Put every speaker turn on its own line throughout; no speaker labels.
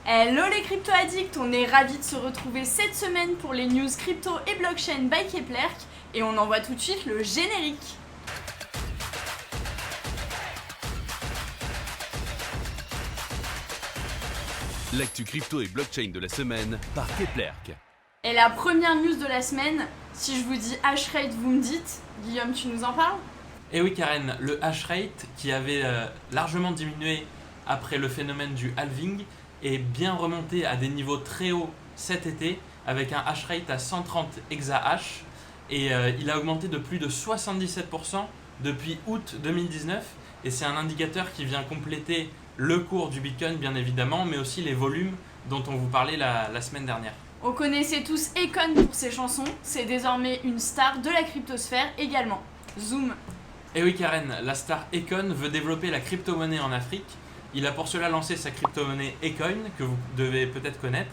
Hello les crypto-addicts, on est ravis de se retrouver cette semaine pour les news crypto et blockchain by Kepler et on envoie tout de suite le générique.
L'actu crypto et blockchain de la semaine par Kepler.
Et la première news de la semaine, si je vous dis hash rate, vous me dites, Guillaume, tu nous en parles ?
Et oui Karen, le hash rate qui avait largement diminué après le phénomène du halving est bien remonté à des niveaux très hauts cet été avec un hash rate à 130 exahash et il a augmenté de plus de 77% depuis août 2019 et c'est un indicateur qui vient compléter le cours du Bitcoin bien évidemment mais aussi les volumes dont on vous parlait la semaine dernière.
On connaissait tous Akon pour ses chansons, c'est désormais une star de la cryptosphère également. Zoom.
Et oui Karen, la star Akon veut développer la crypto-monnaie en Afrique. Il a pour cela lancé sa crypto-monnaie Acoin, que vous devez peut-être connaître.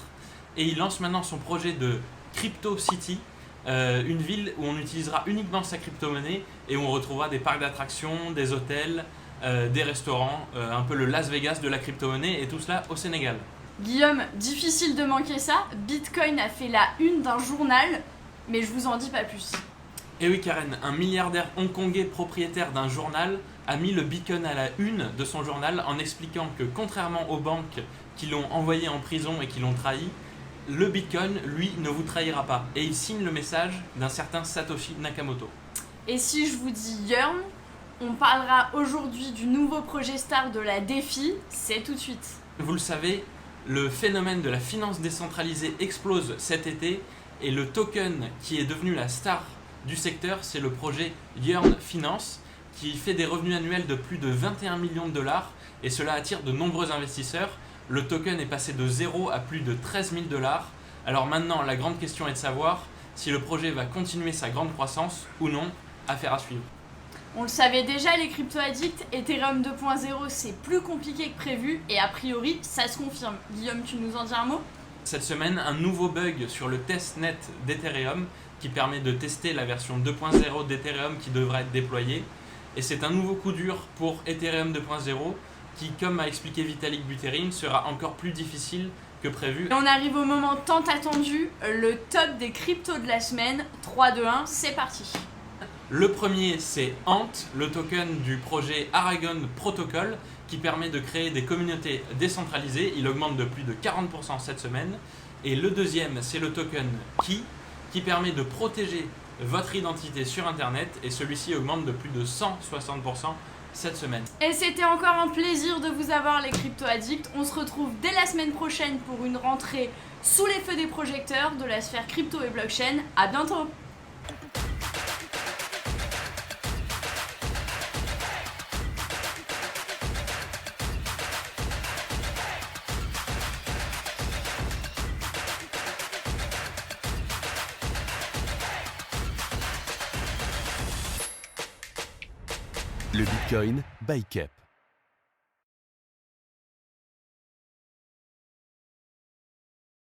Et il lance maintenant son projet de Crypto City, une ville où on utilisera uniquement sa crypto-monnaie et où on retrouvera des parcs d'attractions, des hôtels, des restaurants, un peu le Las Vegas de la crypto-monnaie et tout cela au Sénégal.
Guillaume, difficile de manquer ça, Bitcoin a fait la une d'un journal, mais je vous en dis pas plus.
Et oui Karen, un milliardaire hongkongais propriétaire d'un journal a mis le Bitcoin à la une de son journal en expliquant que contrairement aux banques qui l'ont envoyé en prison et qui l'ont trahi, le Bitcoin, lui, ne vous trahira pas. Et il signe le message d'un certain Satoshi Nakamoto.
Et si je vous dis Yearn, on parlera aujourd'hui du nouveau projet star de la DeFi, c'est tout de suite.
Vous le savez, le phénomène de la finance décentralisée explose cet été et le token qui est devenu la star du secteur, c'est le projet Yearn Finance qui fait des revenus annuels de plus de 21 millions de dollars et cela attire de nombreux investisseurs. Le token est passé de 0 à plus de 13 000 dollars. Alors maintenant, la grande question est de savoir si le projet va continuer sa grande croissance ou non. Affaire à suivre.
On le savait déjà les crypto-addicts, Ethereum 2.0 c'est plus compliqué que prévu et a priori ça se confirme. Guillaume, tu nous en dis un mot ?
Cette semaine, un nouveau bug sur le testnet d'Ethereum qui permet de tester la version 2.0 d'Ethereum qui devrait être déployée. Et c'est un nouveau coup dur pour Ethereum 2.0 qui, comme a expliqué Vitalik Buterin, sera encore plus difficile que prévu.
Et on arrive au moment tant attendu, le top des cryptos de la semaine. 3, 2, 1, c'est parti.
Le premier, c'est Ant, le token du projet Aragon Protocol qui permet de créer des communautés décentralisées. Il augmente de plus de 40% cette semaine. Et le deuxième, c'est le token Key qui permet de protéger votre identité sur Internet et celui-ci augmente de plus de 160% cette semaine.
Et c'était encore un plaisir de vous avoir les crypto-addicts. On se retrouve dès la semaine prochaine pour une rentrée sous les feux des projecteurs de la sphère crypto et blockchain. À bientôt.
Le Bitcoin by Kep.